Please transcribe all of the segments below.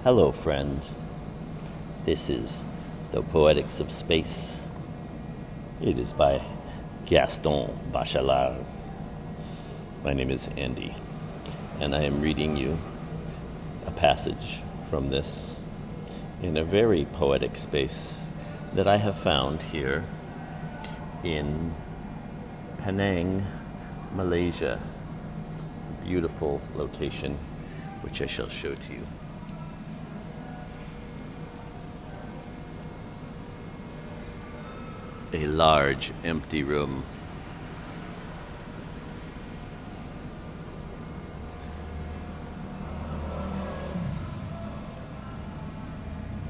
Hello, friend. This is the Poetics of Space. It is by Gaston Bachelard. My name is Andy, and I am reading you a passage from this in a very poetic space that I have found here in Penang, Malaysia. A beautiful location, which I shall show to you. A large, empty room.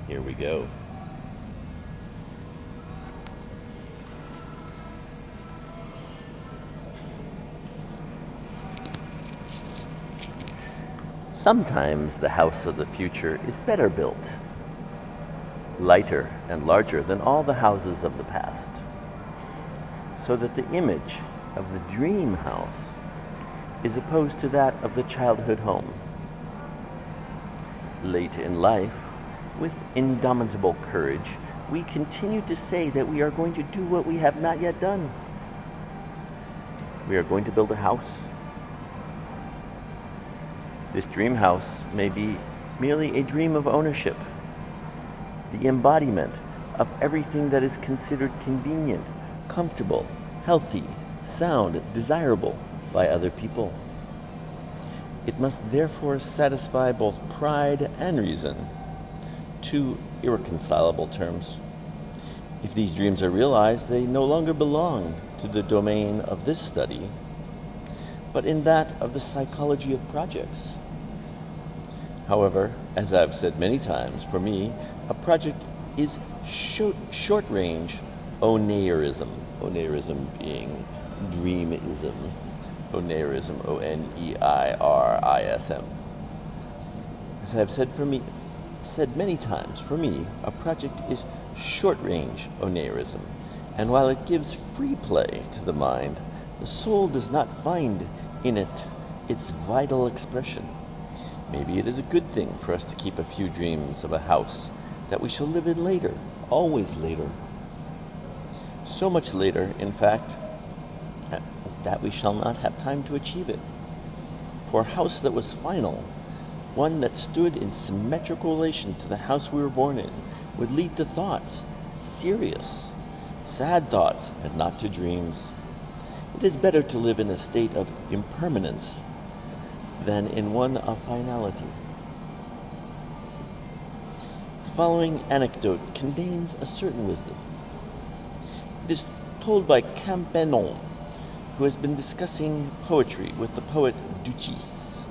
Here we go. Sometimes the house of the future is better built, lighter and larger than all the houses of the past, so that the image of the dream house is opposed to that of the childhood home. Late in life, with indomitable courage, we continue to say that we are going to do what we have not yet done. We are going to build a house. This dream house may be merely a dream of ownership, the embodiment of everything that is considered convenient, comfortable, healthy, sound, desirable by other people. It must therefore satisfy both pride and reason, two irreconcilable terms. If these dreams are realized, they no longer belong to the domain of this study, but in that of the psychology of projects. However, as I've said many times, for me, a project is short-range oneirism. Oneirism being dreamism. Oneirism, O-N-E-I-R-I-S-M. As I've said many times, for me, a project is short-range oneirism. And while it gives free play to the mind, the soul does not find in it its vital expression. Maybe it is a good thing for us to keep a few dreams of a house that we shall live in later, always later. So much later, in fact, that we shall not have time to achieve it. For a house that was final, one that stood in symmetrical relation to the house we were born in, would lead to thoughts, serious, sad thoughts, and not to dreams. It is better to live in a state of impermanence than in one of finality. The following anecdote contains a certain wisdom. It is told by Campenon, who has been discussing poetry with the poet Duchis.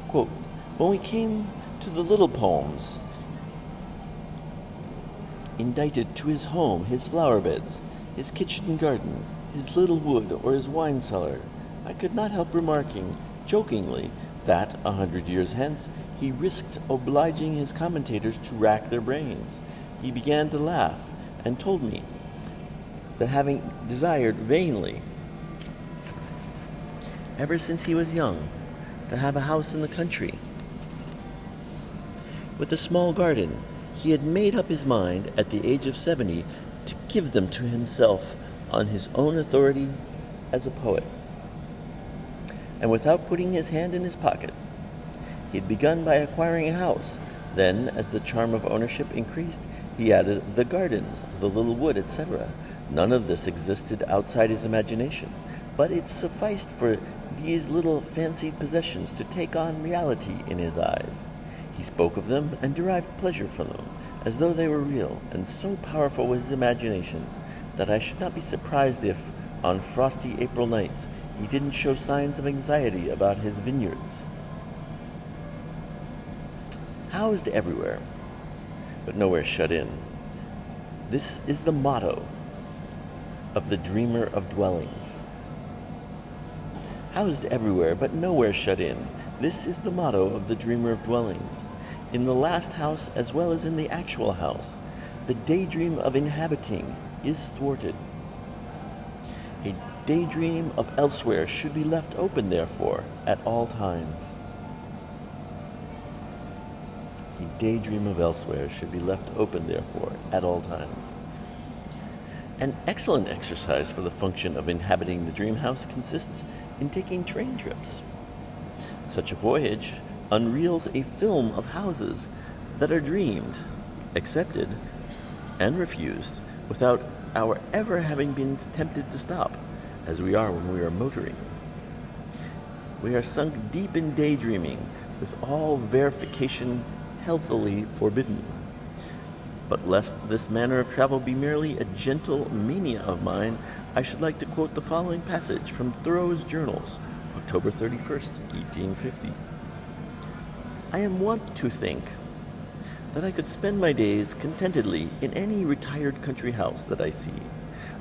Quote, "When we came to the little poems indited to his home, his flower beds, his kitchen garden, his little wood, or his wine cellar, I could not help remarking, jokingly, that 100 years hence he risked obliging his commentators to rack their brains. He began to laugh and told me that having desired vainly, ever since he was young, to have a house in the country with a small garden, he had made up his mind at the age of 70 to give them to himself on his own authority as a poet. And without putting his hand in his pocket, he had begun by acquiring a house. Then, as the charm of ownership increased, he added the gardens, the little wood, etc. None of this existed outside his imagination, but it sufficed for these little fancied possessions to take on reality in his eyes. He spoke of them and derived pleasure from them, as though they were real, and so powerful was his imagination that I should not be surprised if, on frosty April nights, he didn't show signs of anxiety about his vineyards. Housed everywhere, but nowhere shut in. This is the motto of the dreamer of dwellings. Housed everywhere, but nowhere shut in. This is the motto of the dreamer of dwellings. In the last house, as well as in the actual house, the daydream of inhabiting is thwarted. A daydream of elsewhere should be left open, therefore, at all times. a daydream of elsewhere should be left open, therefore, at all times. An excellent exercise for the function of inhabiting the dream house consists in taking train trips. Such a voyage unreels a film of houses that are dreamed, accepted, and refused without our ever having been tempted to stop, as we are when we are motoring. We are sunk deep in daydreaming, with all verification healthily forbidden. But lest this manner of travel be merely a gentle mania of mine, I should like to quote the following passage from Thoreau's Journals, October 31st, 1850. I am wont to think that I could spend my days contentedly in any retired country house that I see,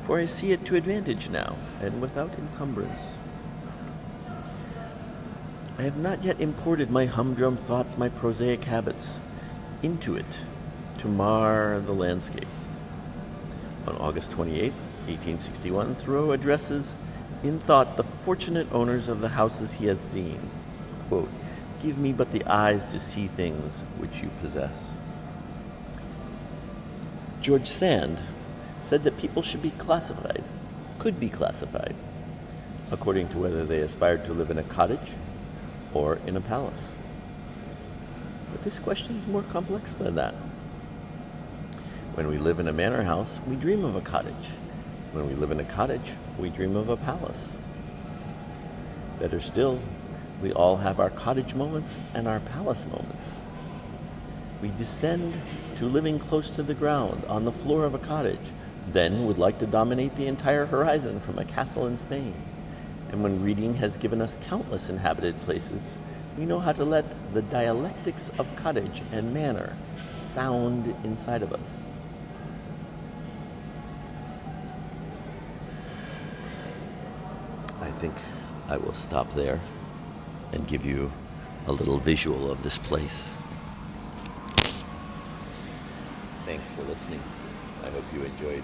for I see it to advantage now, and without encumbrance. I have not yet imported my humdrum thoughts, my prosaic habits, into it to mar the landscape. On August 28, 1861, Thoreau addresses in thought the fortunate owners of the houses he has seen. Quote, "Give me but the eyes to see things which you possess." George Sand said that people should be classified, could be classified, according to whether they aspired to live in a cottage or in a palace. But this question is more complex than that. When we live in a manor house, we dream of a cottage. When we live in a cottage, we dream of a palace. Better still, we all have our cottage moments and our palace moments. We descend to living close to the ground on the floor of a cottage, then would like to dominate the entire horizon from a castle in Spain. And when reading has given us countless inhabited places, we know how to let the dialectics of cottage and manor sound inside of us. I think I will stop there and give you a little visual of this place. Thanks for listening. I hope you enjoyed.